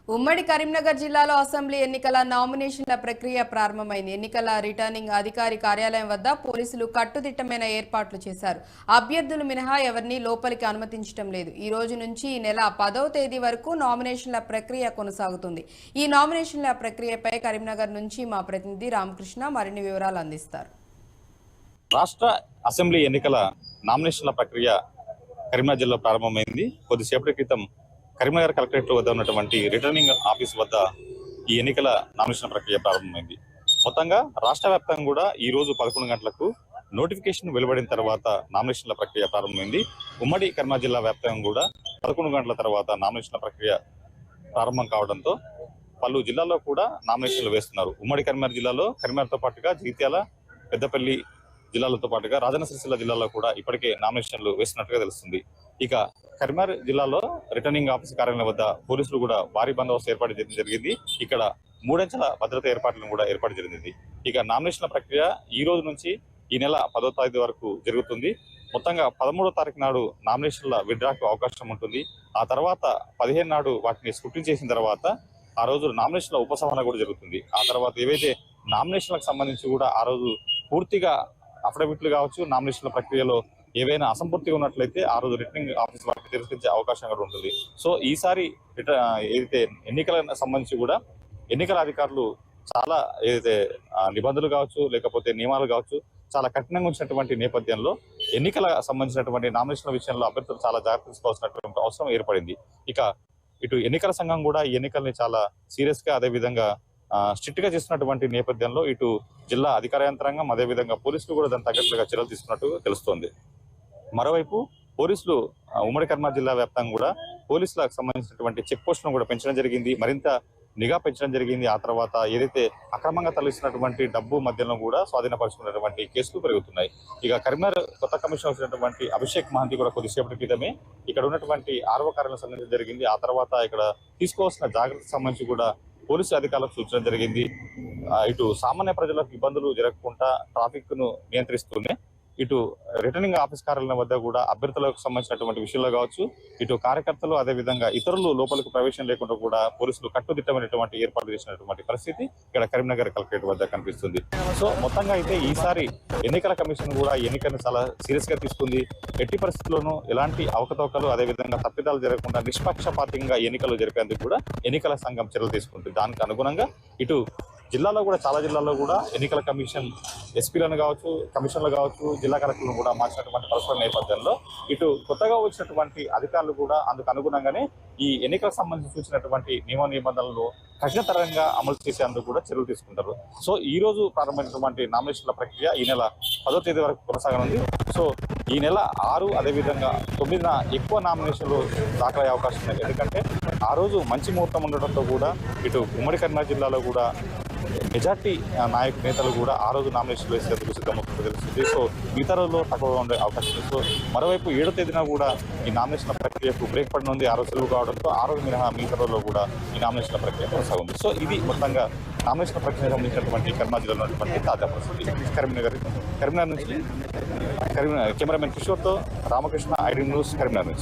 ఉమ్మడి కరీంనగర్ జిల్లాలో అసెంబ్లీ ఎన్నికల నామినేషన్ల ప్రక్రియ ప్రారంభమైంది. ఎన్నికల రిటర్నింగ్ అధికారి కార్యాలయం వద్ద పోలీసులు కట్టుదిట్టమైన ఏర్పాట్లు చేశారు. అభ్యర్థులు మినహా ఎవరిని లోపలికి అనుమతించడం లేదు. ఈ రోజు నుంచి ఈ నెల 10వ తేదీ వరకు నామినేషన్ల ప్రక్రియ కొనసాగుతుంది. ఈ నామినేషన్ల ప్రక్రియపై కరీంనగర్ నుంచి మా ప్రతినిధి రామకృష్ణ మరిన్ని వివరాలు అందిస్తారు. రాష్ట్ర అసెంబ్లీ ఎన్నికల నామినేషన్ల ప్రక్రియ కరీంనగర్ జిల్లాలో ప్రారంభమైంది. కొద్దిసేపటి క్రితం కరీంనగర్ కలెక్టరేట్ వద్ద ఉన్నటువంటి రిటర్నింగ్ ఆఫీస్ వద్ద ఈ ఎన్నికల నామినేషన్ ప్రక్రియ ప్రారంభమైంది. మొత్తంగా రాష్ట్ర వ్యాప్తంగా కూడా ఈ రోజు 11 గంటలకు నోటిఫికేషన్ వెలువడిన తర్వాత నామినేషన్ల ప్రక్రియ ప్రారంభమైంది. ఉమ్మడి కరీంనగర్ జిల్లా వ్యాప్తంగా కూడా 11 గంటల తర్వాత నామినేషన్ల ప్రక్రియ ప్రారంభం కావడంతో పలు జిల్లాల్లో కూడా నామినేషన్లు వేస్తున్నారు. ఉమ్మడి కరీంనగర్ జిల్లాలో కరీంనగర్తో పాటుగా జగిత్యాల, పెద్దపల్లి జిల్లాలతో పాటుగా రాజన్న సిరిసిల్ల జిల్లాలో కూడా ఇప్పటికే నామినేషన్లు వేస్తున్నట్టుగా తెలుస్తుంది. ఇక కరీంనగర్ జిల్లాలో రిటర్నింగ్ ఆఫీస్ కార్యాలయం వద్ద పోలీసులు కూడా భారీ బందోబస్తు ఏర్పాటు చేయడం జరిగింది. ఇక్కడ 3 అంచెల భద్రతా ఏర్పాట్లను కూడా ఏర్పాటు జరిగింది. ఇక నామినేషన్ల ప్రక్రియ ఈ రోజు నుంచి ఈ నెల 10వ తేదీ వరకు జరుగుతుంది. మొత్తంగా 13వ తారీఖు నాడు నామినేషన్ల విత్డ్రాకు అవకాశం ఉంటుంది. ఆ తర్వాత 15 నాడు వాటిని స్క్రూటినీ చేసిన తర్వాత ఆ రోజు నామినేషన్ల ఉపసంహరణ కూడా జరుగుతుంది. ఆ తర్వాత ఏవైతే నామినేషన్లకు సంబంధించి కూడా ఆ రోజు పూర్తిగా అఫిడవిట్లు కావచ్చు, నామినేషన్ల ప్రక్రియలో ఏవైనా అసంపూర్తిగా ఉన్నట్లయితే ఆ రోజు రిటర్నింగ్ ఆఫీస్ వాటిని తిరస్కరించే అవకాశం కూడా ఉంటుంది. సో ఈసారి ఏదైతే ఎన్నికలకు సంబంధించి కూడా ఎన్నికల అధికారులు చాలా ఏదైతే నిబంధనలు కావచ్చు, లేకపోతే నియమాలు కావచ్చు, చాలా కఠినంగా ఉంచినటువంటి నేపథ్యంలో ఎన్నికల సంబంధించినటువంటి నామినేషన్ల విషయంలో అభ్యర్థులు చాలా జాగ్రత్త తీసుకోవాల్సినటువంటి అవసరం ఏర్పడింది. ఇక ఇటు ఎన్నికల సంఘం కూడా ఈ ఎన్నికల్ని చాలా సీరియస్ గా, అదేవిధంగా స్ట్రిక్ట్ గా చేస్తున్నటువంటి నేపథ్యంలో ఇటు జిల్లా అధికార యంత్రాంగం, అదేవిధంగా పోలీసులు కూడా దాని తగ్గట్లుగా చర్యలు తీసుకున్నట్టు తెలుస్తోంది. మరోవైపు పోలీసులు ఉమ్మడి కరీంనగర్ జిల్లా వ్యాప్తంగా కూడా పోలీసులకు సంబంధించినటువంటి చెక్ పోస్టులను కూడా పెంచడం జరిగింది. మరింత నిఘా పెంచడం జరిగింది. ఆ తర్వాత ఏదైతే అక్రమంగా తరలిస్తున్నటువంటి డబ్బు మధ్యలో కూడా స్వాధీనపరుచుకున్నటువంటి కేసులు పెరుగుతున్నాయి. ఇక కరీంనగర్ కొత్త కమిషనర్ వచ్చినటువంటి అభిషేక్ మహంతి కూడా కొద్దిసేపటి క్రితమే ఇక్కడ ఉన్నటువంటి ఆర్ఓ కార్యాలయం సంబంధించడం జరిగింది. ఆ తర్వాత ఇక్కడ తీసుకోవాల్సిన జాగ్రత్తకు సంబంధించి కూడా పోలీసు అధికారులకు సూచన జరిగింది. ఇటు సామాన్య ప్రజలకు ఇబ్బందులు జరగకుండా ట్రాఫిక్ ను నియంత్రిస్తూనే ఇటు రిటర్నింగ్ ఆఫీస్ కార్యాలయం వద్ద కూడా అభ్యర్థులకు సంబంధించినటువంటి విషయంలో కావచ్చు, ఇటు కార్యకర్తలు, అదేవిధంగా ఇతరులు లోపలికి ప్రవేశం లేకుండా కూడా పోలీసులు కట్టుదిట్టమైనటువంటి ఏర్పాటు చేసినటువంటి పరిస్థితి ఇక్కడ కరీంనగర్ కలెక్టరేట్ వద్ద కనిపిస్తుంది. సో మొత్తంగా అయితే ఈసారి ఎన్నికల కమిషన్ కూడా ఈ ఎన్నికలను చాలా సీరియస్ గా తీసుకుంది. ఎట్టి పరిస్థితుల్లోనూ ఎలాంటి అవకతవకలు, అదేవిధంగా తప్పిదాలు జరగకుండా నిష్పక్షపాతంగా ఎన్నికలు జరిపేందుకు కూడా ఎన్నికల సంఘం చర్యలు తీసుకుంటుంది. దానికి అనుగుణంగా ఇటు జిల్లాలో కూడా చాలా జిల్లాల్లో కూడా ఎన్నికల కమిషన్ ఎస్పీలను కావచ్చు, కమిషన్లు కావచ్చు, జిల్లా కలెక్టర్లను కూడా మార్చినటువంటి పరిస్థితుల నేపథ్యంలో ఇటు కొత్తగా వచ్చినటువంటి అధికారులు కూడా అందుకు అనుగుణంగానే ఈ ఎన్నికలకు సంబంధించి చూసినటువంటి నియమ నిబంధనలను కఠినతరంగా అమలు చేసేందుకు కూడా చర్యలు తీసుకుంటారు. సో ఈ రోజు ప్రారంభమైనటువంటి నామినేషన్ల ప్రక్రియ ఈ నెల 10వ తేదీ వరకు కొనసాగనుంది. సో ఈ నెల 6 అదేవిధంగా 9న ఎక్కువ నామినేషన్లు దాఖలయ్యే అవకాశం ఉంది. ఎందుకంటే ఆ రోజు మంచి ముహూర్తం ఉండడంతో కూడా ఇటు ఉమ్మడి కరీంనగర్ జిల్లాలో కూడా మెజార్టీ నేతలు కూడా ఆ రోజు నామినేషన్లు వేసేందుకు సిద్ధమవుతుందో తెలుస్తుంది. సో మిగతా రోజుల్లో తక్కువగా ఉండే అవకాశం ఉంది. సో మరోవైపు 7వ తేదీన కూడా ఈ నామినేషన్ల ప్రక్రియకు బ్రేక్ పడనుంది. ఆ రోజు సెలవు కావడంతో ఆ రోజు మినహా మిగతా రోజుల్లో కూడా ఈ నామినేషన్ల ప్రక్రియ కొనసాగుంది. సో ఇది మొత్తంగా నామినేషన్ల ప్రక్రియకు సంబంధించినటువంటి కరీంనగర్ జిల్లాలో ఉన్నటువంటి తాజా పరిస్థితి. కరీంనగర్ నుంచి కెమెరామెన్ కిషోర్తో రామకృష్ణ, ఐడ్రీమ్ న్యూస్, కరీంనగర్ నుంచి.